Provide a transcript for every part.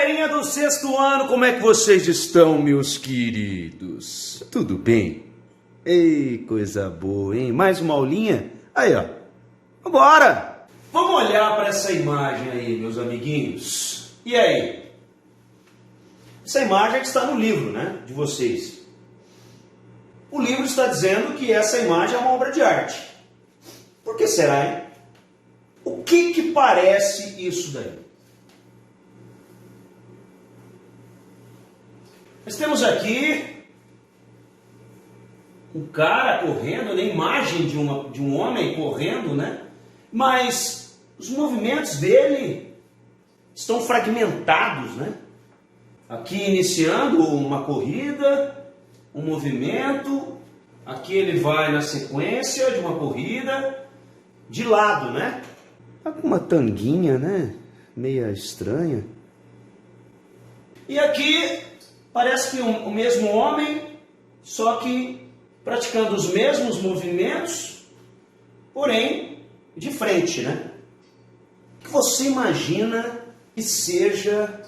galerinha do sexto ano, como é que vocês estão, meus queridos? Tudo bem? Ei, coisa boa, hein? Mais uma aulinha? Aí, ó. Vambora! Vamos olhar para essa imagem aí, meus amiguinhos. E aí? Essa imagem é que está no livro, né? De vocês. O livro está dizendo que essa imagem é uma obra de arte. Por que será, hein? O que parece isso daí? Nós temos aqui um cara correndo, né? Imagem de um homem correndo, né? Mas os movimentos dele estão fragmentados, né? Aqui iniciando uma corrida, um movimento, aqui ele vai na sequência de uma corrida, de lado, né? Tá com uma tanguinha, né? Meia estranha. E aqui parece que o mesmo homem, só que praticando os mesmos movimentos, porém de frente, né? O que você imagina que seja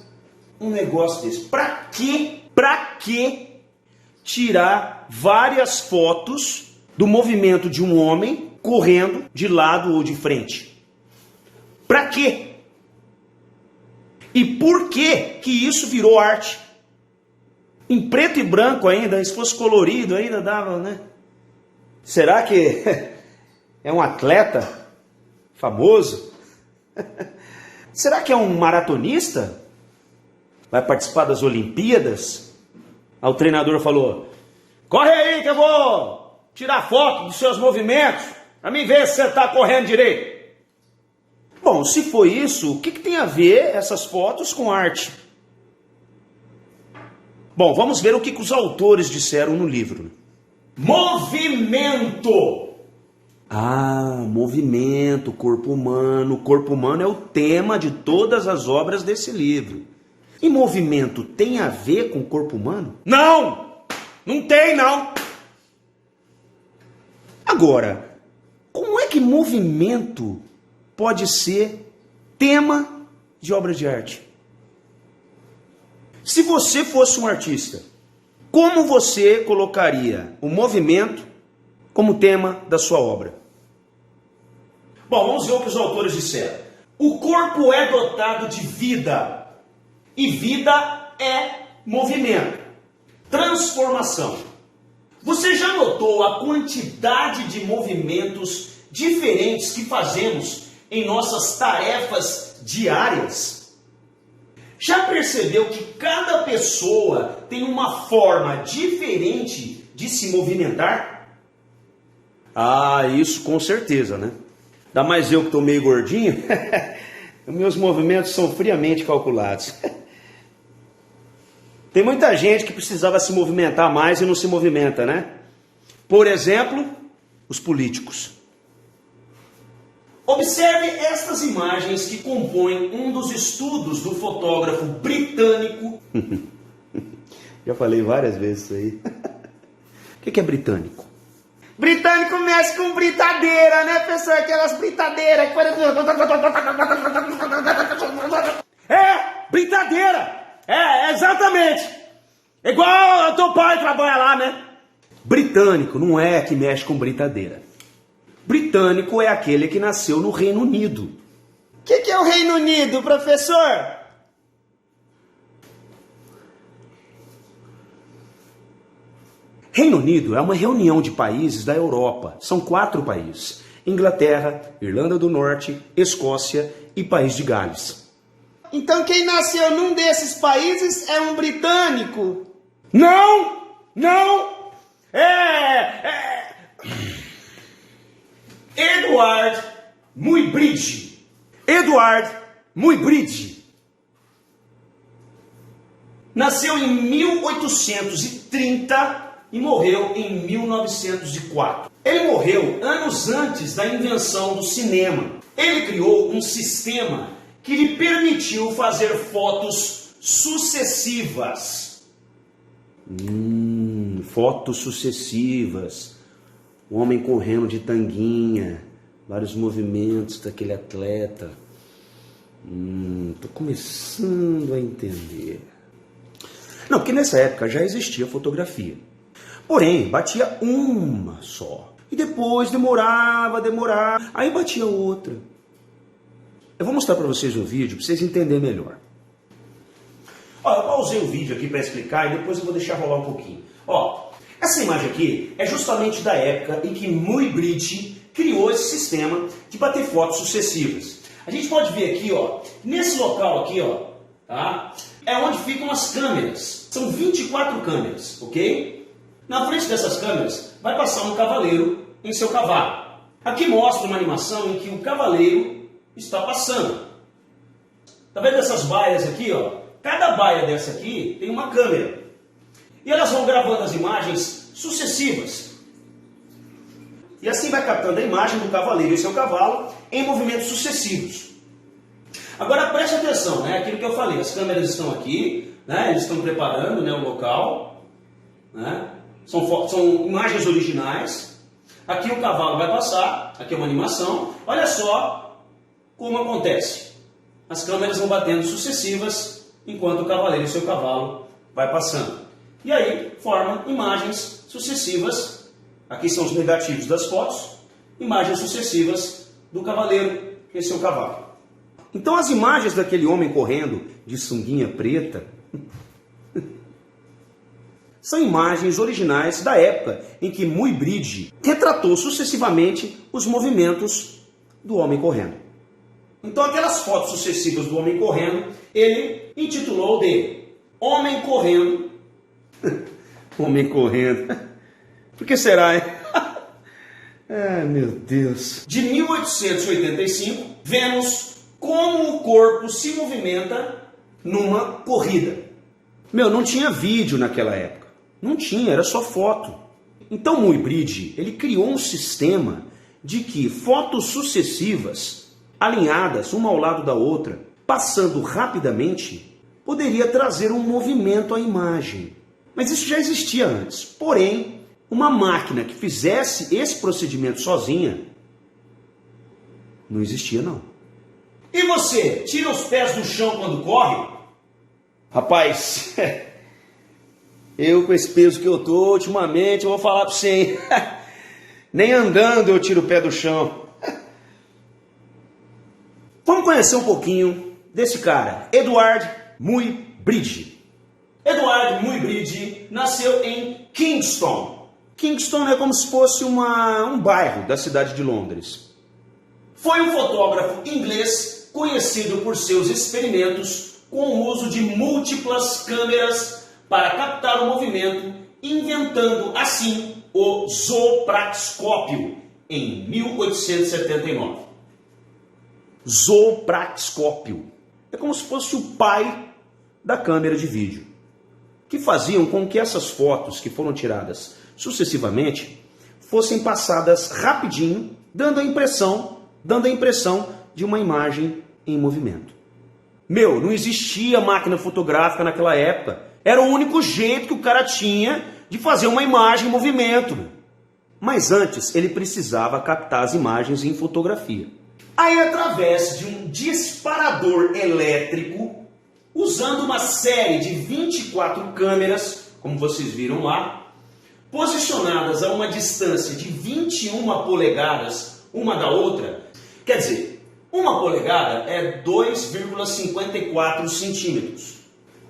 um negócio desse? Pra que tirar várias fotos do movimento de um homem correndo de lado ou de frente? Pra quê? E por que isso virou arte? Em preto e branco ainda, se fosse colorido ainda dava, né? Será que é um atleta famoso? Será que é um maratonista? Vai participar das Olimpíadas? Aí o treinador falou: corre aí que eu vou tirar foto dos seus movimentos, para mim ver se você está correndo direito. Bom, se foi isso, o que tem a ver essas fotos com arte? Bom, vamos ver o que os autores disseram no livro. Movimento! Ah, movimento, corpo humano. O corpo humano é o tema de todas as obras desse livro. E movimento tem a ver com o corpo humano? Não! Não tem, não! Agora, como é que movimento pode ser tema de obra de arte? Se você fosse um artista, como você colocaria o movimento como tema da sua obra? Bom, vamos ver o que os autores disseram. O corpo é dotado de vida, e vida é movimento, transformação. Você já notou a quantidade de movimentos diferentes que fazemos em nossas tarefas diárias? Já percebeu que cada pessoa tem uma forma diferente de se movimentar? Ah, isso com certeza, né? Ainda mais eu que estou meio gordinho, meus movimentos são friamente calculados. Tem muita gente que precisava se movimentar mais e não se movimenta, né? Por exemplo, os políticos. Observe estas imagens que compõem um dos estudos do fotógrafo britânico. Já falei várias vezes isso aí. O que é britânico? Britânico mexe com britadeira, né, pessoal? Aquelas britadeiras. É, britadeira. É, exatamente. Igual o teu pai trabalha lá, né? Britânico não é que mexe com britadeira. Britânico é aquele que nasceu no Reino Unido. O que é o Reino Unido, professor? Reino Unido é uma reunião de países da Europa. São 4 países: Inglaterra, Irlanda do Norte, Escócia e País de Gales. Então quem nasceu num desses países é um britânico? Não! Não! Edward Muybridge. Edward Muybridge nasceu em 1830 e morreu em 1904. Ele morreu anos antes da invenção do cinema. Ele criou um sistema que lhe permitiu fazer fotos sucessivas. Fotos sucessivas. O homem correndo de tanguinha, vários movimentos daquele atleta. Tô começando a entender. Não, porque nessa época já existia fotografia. Porém, batia uma só. E depois demorava, aí batia outra. Eu vou mostrar para vocês um vídeo para vocês entenderem melhor. Ó, eu pausei o vídeo aqui para explicar e depois eu vou deixar rolar um pouquinho. Ó, essa imagem aqui é justamente da época em que Muybridge criou esse sistema de bater fotos sucessivas. A gente pode ver aqui, ó, nesse local aqui, ó, tá? É onde ficam as câmeras. São 24 câmeras, ok? Na frente dessas câmeras vai passar um cavaleiro em seu cavalo. Aqui mostra uma animação em que o cavaleiro está passando. Tá vendo essas baias aqui, ó? Cada baia dessa aqui tem uma câmera. E elas vão gravando as imagens sucessivas. E assim vai captando a imagem do cavaleiro e seu cavalo em movimentos sucessivos. Agora preste atenção, né? Aquilo que eu falei, as câmeras estão aqui, né? Eles estão preparando, né, o local, né? São imagens originais. Aqui o cavalo vai passar, aqui é uma animação. Olha só como acontece. As câmeras vão batendo sucessivas enquanto o cavaleiro e seu cavalo vai passando. E aí formam imagens sucessivas. Aqui são os negativos das fotos. Imagens sucessivas do cavaleiro e seu cavalo. Então as imagens daquele homem correndo de sunguinha preta são imagens originais da época em que Muybridge retratou sucessivamente os movimentos do homem correndo. Então aquelas fotos sucessivas do homem correndo, ele intitulou de Homem Correndo. Homem Correndo. Por que será, hein? Ai, meu Deus. De 1885, vemos como o corpo se movimenta numa corrida. Não tinha vídeo naquela época. Não tinha, era só foto. Então Muybridge, ele criou um sistema de que fotos sucessivas, alinhadas uma ao lado da outra, passando rapidamente, poderia trazer um movimento à imagem. Mas isso já existia antes. Porém, uma máquina que fizesse esse procedimento sozinha, não existia não. E você, tira os pés do chão quando corre? Rapaz, eu com esse peso que eu tô ultimamente, eu vou falar para você, hein? Nem andando eu tiro o pé do chão. Vamos conhecer um pouquinho desse cara, Edward Muybridge. Edward Muybridge nasceu em Kingston. Kingston é como se fosse um bairro da cidade de Londres. Foi um fotógrafo inglês conhecido por seus experimentos com o uso de múltiplas câmeras para captar o movimento, inventando assim o zoopraxiscópio em 1879. Zoopraxiscópio é como se fosse o pai da câmera de vídeo, que faziam com que essas fotos que foram tiradas sucessivamente fossem passadas rapidinho, dando a impressão de uma imagem em movimento. Não existia máquina fotográfica naquela época. Era o único jeito que o cara tinha de fazer uma imagem em movimento. Mas antes ele precisava captar as imagens em fotografia. Aí, através de um disparador elétrico, usando uma série de 24 câmeras, como vocês viram lá, posicionadas a uma distância de 21 polegadas uma da outra, quer dizer, uma polegada é 2,54 centímetros.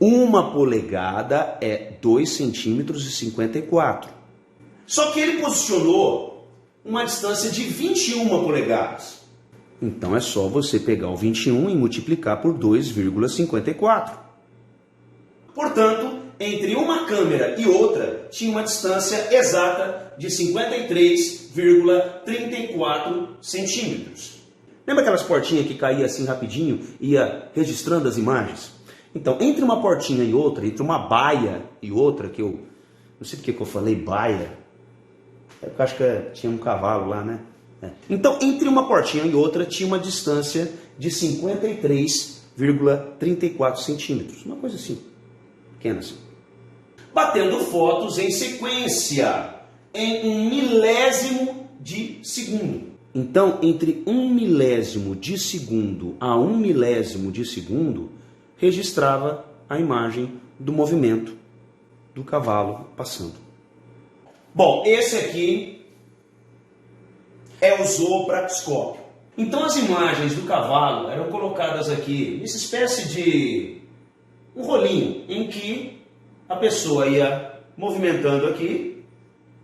Uma polegada é 2,54 centímetros. Só que ele posicionou uma distância de 21 polegadas. Então é só você pegar o 21 e multiplicar por 2,54. Portanto, entre uma câmera e outra tinha uma distância exata de 53,34 centímetros. Lembra aquelas portinhas que caía assim rapidinho e ia registrando as imagens? Então, entre uma portinha e outra, entre uma baia e outra, que eu não sei porque que eu falei baia, eu acho que tinha um cavalo lá, né? Então, entre uma portinha e outra tinha uma distância de 53,34 centímetros. Uma coisa assim, pequena assim. Batendo fotos em sequência, em 1 milésimo de segundo. Então, entre 1 milésimo de segundo a 1 milésimo de segundo, registrava a imagem do movimento do cavalo passando. Bom, esse aqui é o zoopraxiscópio. Então as imagens do cavalo eram colocadas aqui nessa espécie de um rolinho em que a pessoa ia movimentando aqui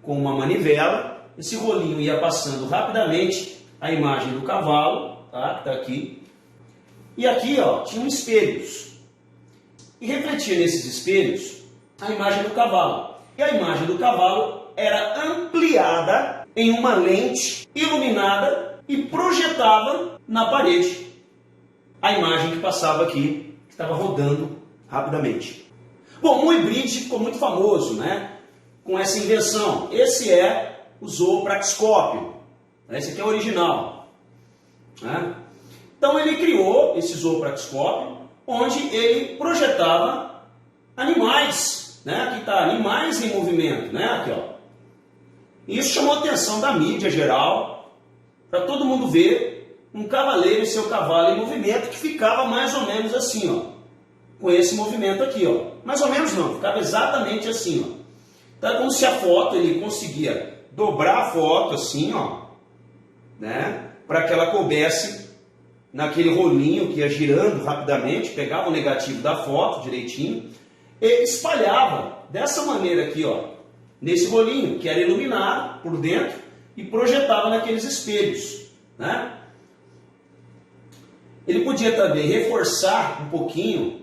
com uma manivela, esse rolinho ia passando rapidamente a imagem do cavalo, tá? Que tá aqui. E aqui, ó, tinham espelhos. E refletia nesses espelhos a imagem do cavalo. E a imagem do cavalo era ampliada em uma lente iluminada e projetava na parede a imagem que passava aqui, que estava rodando rapidamente. Bom, o Muybridge ficou muito famoso, né, com essa invenção. Esse é o zoopraxiscópio. Esse aqui é o original, né? Então ele criou esse zoopraxiscópio, onde ele projetava animais, né? Aqui está, animais em movimento, né? Aqui, ó. Isso chamou a atenção da mídia geral, para todo mundo ver um cavaleiro e seu cavalo em movimento, que ficava mais ou menos assim, ó, com esse movimento aqui, ó. Mais ou menos não, ficava exatamente assim, ó. Então é como se a foto, ele conseguia dobrar a foto assim, ó, né? Para que ela coubesse naquele rolinho que ia girando rapidamente, pegava o negativo da foto direitinho e espalhava dessa maneira aqui, ó, nesse rolinho, que era iluminado por dentro e projetava naqueles espelhos, né? Ele podia também reforçar um pouquinho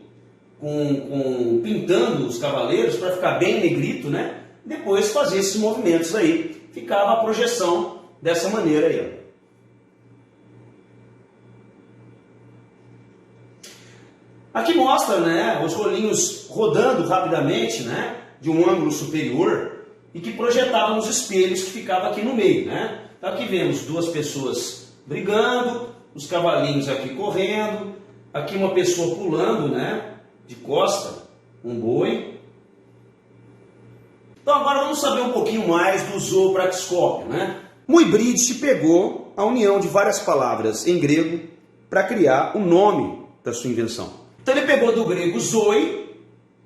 pintando os cavaleiros para ficar bem negrito, né? Depois fazer esses movimentos aí, ficava a projeção dessa maneira aí, ó. Aqui mostra, né, os rolinhos rodando rapidamente, né, de um ângulo superior e que projetava nos espelhos que ficava aqui no meio, né? Então aqui vemos duas pessoas brigando, os cavalinhos aqui correndo, aqui uma pessoa pulando, né, de costa, um boi. Então agora vamos saber um pouquinho mais do zoopraxiscópio, né? Muybridge pegou a união de várias palavras em grego para criar o nome da sua invenção. Então ele pegou do grego zoe,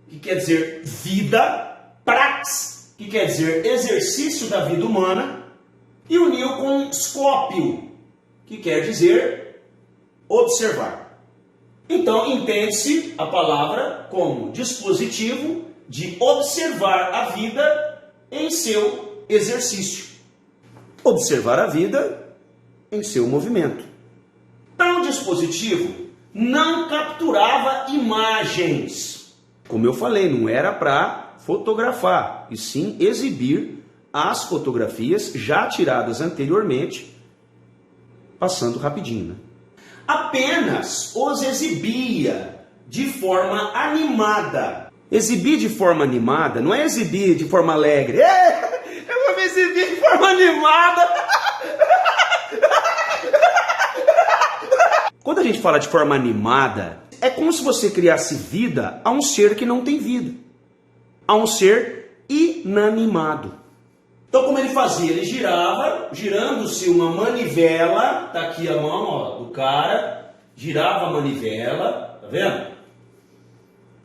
que quer dizer vida, prax, que quer dizer exercício da vida humana, e uniu com scópio, que quer dizer observar. Então entende-se a palavra como dispositivo de observar a vida em seu exercício. Observar a vida em seu movimento. Tal dispositivo não capturava imagens. Como eu falei, não era para fotografar, e sim exibir as fotografias já tiradas anteriormente, passando rapidinho, né? Apenas os exibia de forma animada. Exibir de forma animada não é exibir de forma alegre. Eu vou me exibir de forma animada. Quando a gente fala de forma animada, é como se você criasse vida a um ser que não tem vida. A um ser inanimado. Então como ele fazia? Ele girava, girando-se uma manivela, tá aqui a mão, ó, do cara, girava a manivela, tá vendo?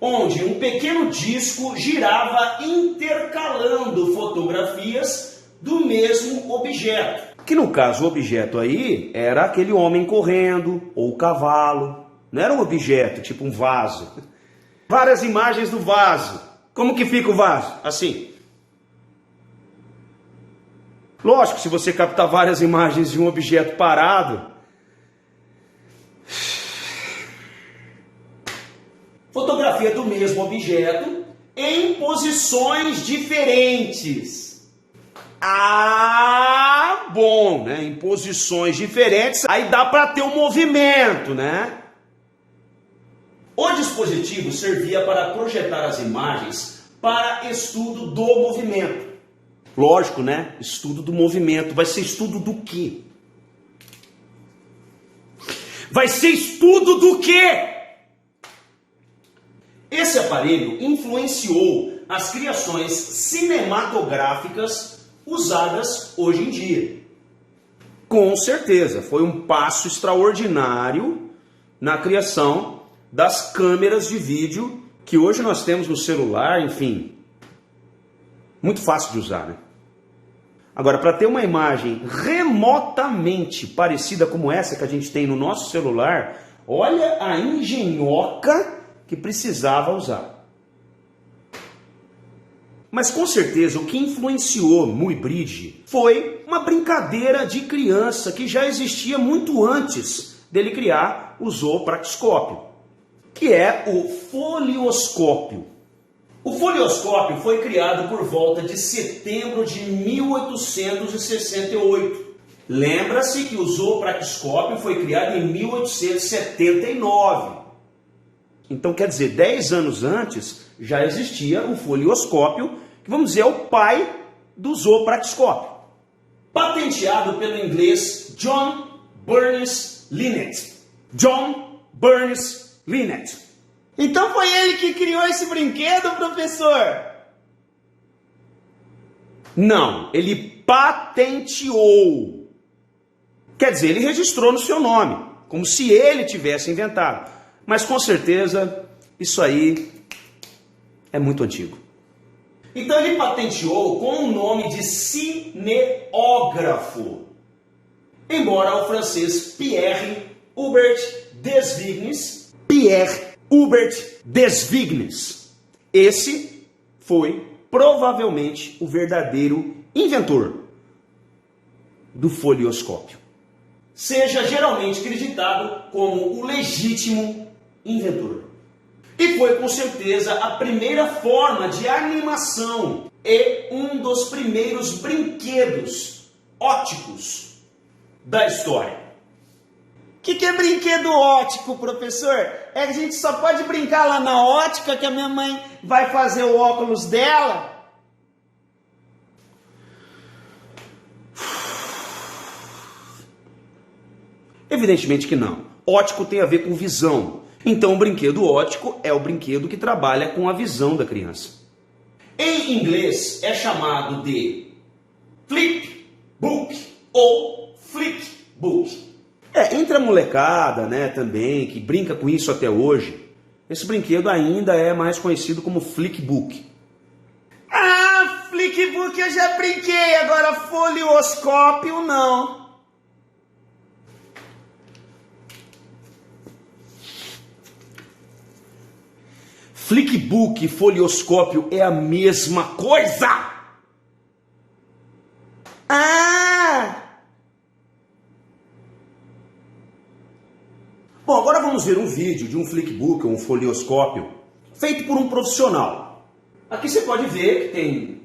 Onde um pequeno disco girava intercalando fotografias do mesmo objeto. Que no caso o objeto aí era aquele homem correndo, ou o cavalo. Não era um objeto, tipo um vaso. Várias imagens do vaso. Como que fica o vaso? Assim. Lógico, se você captar várias imagens de um objeto parado, fotografia do mesmo objeto em posições diferentes. Ah, bom, né? Em posições diferentes, aí dá para ter um movimento, né? O dispositivo servia para projetar as imagens para estudo do movimento. Lógico, né? Estudo do movimento. Vai ser estudo do quê? Vai ser estudo do quê? Esse aparelho influenciou as criações cinematográficas usadas hoje em dia. Com certeza, foi um passo extraordinário na criação das câmeras de vídeo que hoje nós temos no celular, enfim, muito fácil de usar, né? Agora, para ter uma imagem remotamente parecida como essa que a gente tem no nosso celular, olha a engenhoca que precisava usar. Mas com certeza o que influenciou Muybridge foi uma brincadeira de criança que já existia muito antes dele criar o zoopraxiscópio, que é o folioscópio. O folioscópio foi criado por volta de setembro de 1868. Lembra-se que o zoopraxiscópio foi criado em 1879. Então, quer dizer, 10 anos antes já existia o folioscópio, que vamos dizer é o pai do zoopraxiscópio. Patenteado pelo inglês John Burns Linnet. John Burns Linnet. Então foi ele que criou esse brinquedo, professor? Não, ele patenteou. Quer dizer, ele registrou no seu nome, como se ele tivesse inventado. Mas com certeza, isso aí é muito antigo. Então ele patenteou com o nome de cineógrafo. Embora o francês Pierre Hubert Desvignes, esse foi provavelmente o verdadeiro inventor do folioscópio. Seja geralmente acreditado como o legítimo inventor. E foi com certeza a primeira forma de animação e um dos primeiros brinquedos ópticos da história. O que é brinquedo óptico, professor? É que a gente só pode brincar lá na ótica que a minha mãe vai fazer o óculos dela? Evidentemente que não. Óptico tem a ver com visão. Então o brinquedo óptico é o brinquedo que trabalha com a visão da criança. Em inglês é chamado de flip book ou flick book. Entre a molecada, né, também, que brinca com isso até hoje, esse brinquedo ainda é mais conhecido como flickbook. Ah, flickbook eu já brinquei, agora folioscópio não. Flickbook e folioscópio é a mesma coisa! Ah! Bom, agora vamos ver um vídeo de um flickbook ou um folioscópio feito por um profissional. Aqui você pode ver que tem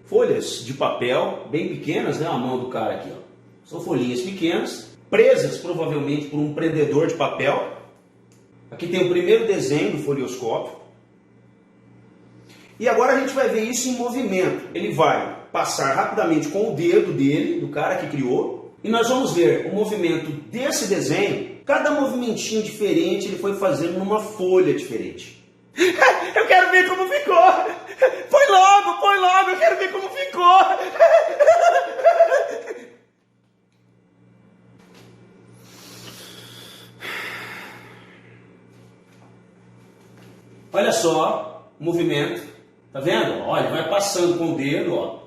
folhas de papel bem pequenas, né? A mão do cara aqui, ó. São folhinhas pequenas, presas provavelmente por um prendedor de papel. Aqui tem o primeiro desenho do folioscópio. E agora a gente vai ver isso em movimento. Ele vai passar rapidamente com o dedo dele, do cara que criou, e nós vamos ver o movimento desse desenho. Cada movimentinho diferente ele foi fazendo numa folha diferente. Eu quero ver como ficou! Põe logo, eu quero ver como ficou! Olha só o movimento, tá vendo? Olha, vai passando com o dedo, ó,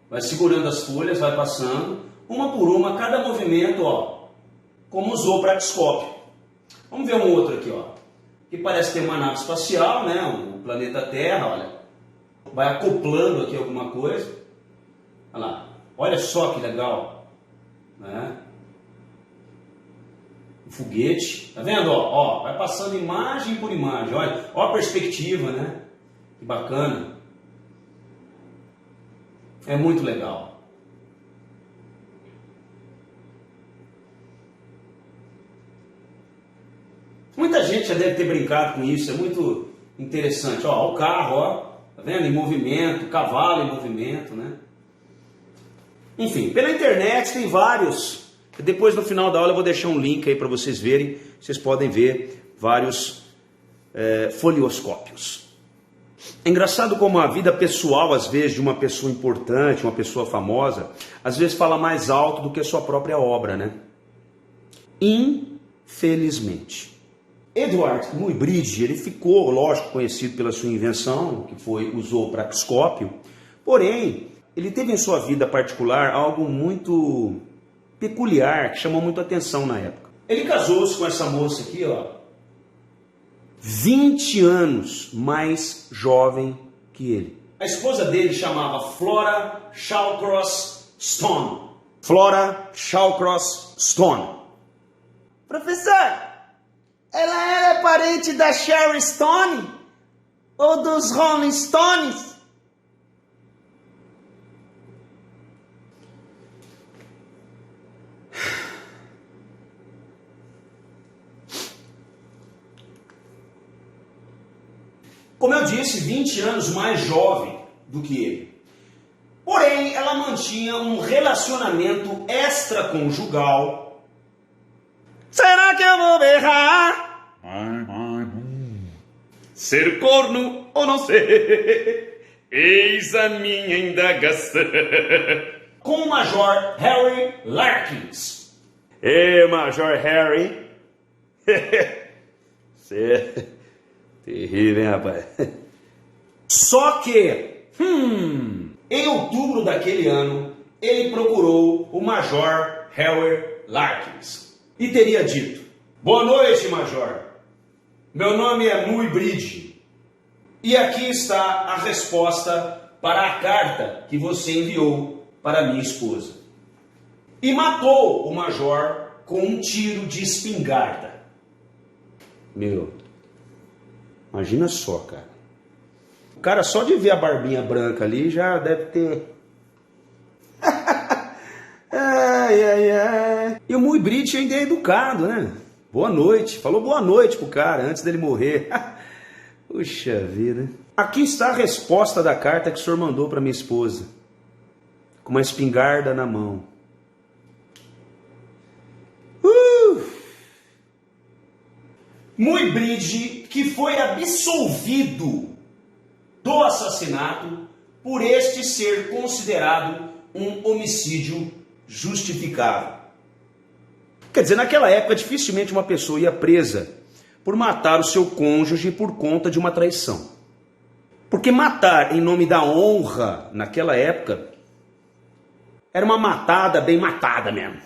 vai segurando as folhas, vai passando, uma por uma, cada movimento, ó, como usou o praxiscópio. Vamos ver um outro aqui, ó, que parece ter uma nave espacial, né, o planeta Terra, olha, vai acoplando aqui alguma coisa, olha lá, olha só que legal, né? Foguete, tá vendo? Ó, vai passando imagem por imagem, olha, ó a perspectiva, né? Que bacana. É muito legal. Muita gente já deve ter brincado com isso, é muito interessante. Ó, o carro, ó, tá vendo? Em movimento, cavalo em movimento, né? Enfim, pela internet tem vários. Depois no final da aula eu vou deixar um link aí para vocês verem. Vocês podem ver vários folioscópios. É engraçado como a vida pessoal, às vezes, de uma pessoa importante, uma pessoa famosa, às vezes fala mais alto do que a sua própria obra, né? Infelizmente. Edward Muybridge, ele ficou, lógico, conhecido pela sua invenção, que usou o praxicópio, porém, ele teve em sua vida particular algo muito peculiar, que chamou muito atenção na época. Ele casou-se com essa moça aqui, ó, 20 anos mais jovem que ele. A esposa dele chamava Flora Shawcross Stone. Flora Shawcross Stone. Professor, ela era parente da Sharon Stone ou dos Rolling Stones? Como eu disse, 20 anos mais jovem do que ele. Porém, ela mantinha um relacionamento extraconjugal. Será que eu vou berrar? Ser corno ou não ser? Eis a minha indagação. Com o Major Harry Larkins. Major Harry. Você... terrível, hein, rapaz? Só que, em outubro daquele ano, ele procurou o Major Harry Larkins e teria dito: boa noite, Major. Meu nome é Muybridge e aqui está a resposta para a carta que você enviou para minha esposa. E matou o Major com um tiro de espingarda. Meu... imagina só, cara. O cara só de ver a barbinha branca ali já deve ter... ai. E o Muybridge ainda é educado, né? Boa noite. Falou boa noite pro cara antes dele morrer. Puxa vida. Aqui está a resposta da carta que o senhor mandou para minha esposa. Com uma espingarda na mão. Muybridge, que foi absolvido do assassinato por este ser considerado um homicídio justificável. Quer dizer, naquela época dificilmente uma pessoa ia presa por matar o seu cônjuge por conta de uma traição. Porque matar em nome da honra naquela época era uma matada bem matada mesmo.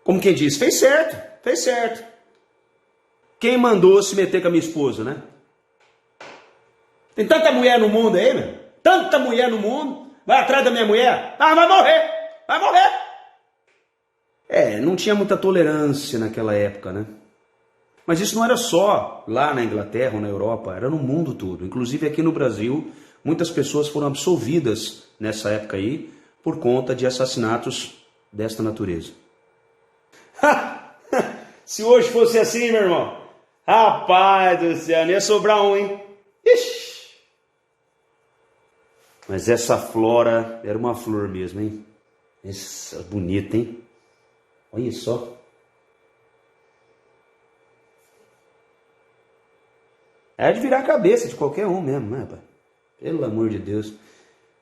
Como quem diz, fez certo, fez certo. Quem mandou se meter com a minha esposa, né? Tem tanta mulher no mundo aí, meu. Tanta mulher no mundo. Vai atrás da minha mulher. Ah, vai morrer. Vai morrer. Não tinha muita tolerância naquela época, né? Mas isso não era só lá na Inglaterra ou na Europa. Era no mundo todo. Inclusive aqui no Brasil, muitas pessoas foram absolvidas nessa época aí por conta de assassinatos desta natureza. Se hoje fosse assim, meu irmão... rapaz do céu, não ia sobrar um, hein? Ixi. Mas essa Flora era uma flor mesmo, hein? Essa bonita, hein? Olha só. É de virar a cabeça de qualquer um mesmo, né, rapaz? Pelo amor de Deus.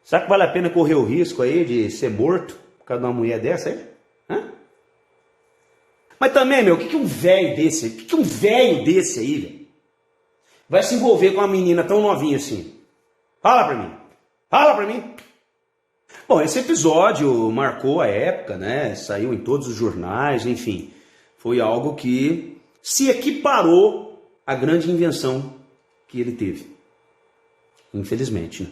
Será que vale a pena correr o risco aí de ser morto por causa de uma mulher dessa aí? Hã? Mas também, meu, o que um velho desse, aí, velho, vai se envolver com uma menina tão novinha assim? Fala pra mim. Bom, esse episódio marcou a época, né? Saiu em todos os jornais, enfim. Foi algo que se equiparou à grande invenção que ele teve. Infelizmente, né?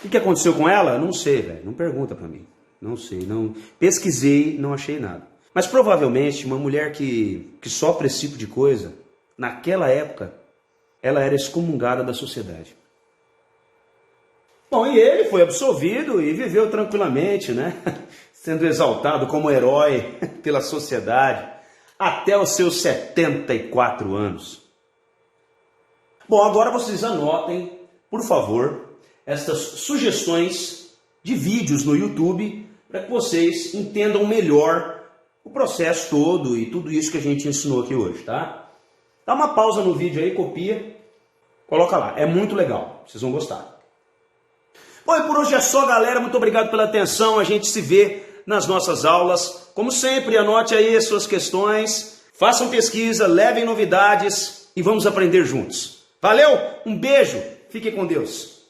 O que aconteceu com ela? Não sei, velho. Não pergunta pra mim. Não sei, não pesquisei, não achei nada. Mas provavelmente uma mulher que sofre esse tipo de coisa, naquela época, ela era excomungada da sociedade. Bom, e ele foi absolvido e viveu tranquilamente, né? Sendo exaltado como herói pela sociedade até os seus 74 anos. Bom, agora vocês anotem, por favor, estas sugestões de vídeos no YouTube para que vocês entendam melhor o processo todo e tudo isso que a gente ensinou aqui hoje, tá? Dá uma pausa no vídeo aí, copia, coloca lá. É muito legal, vocês vão gostar. Bom, e por hoje é só, galera. Muito obrigado pela atenção. A gente se vê nas nossas aulas. Como sempre, anote aí as suas questões, façam pesquisa, levem novidades e vamos aprender juntos. Valeu, um beijo, fique com Deus.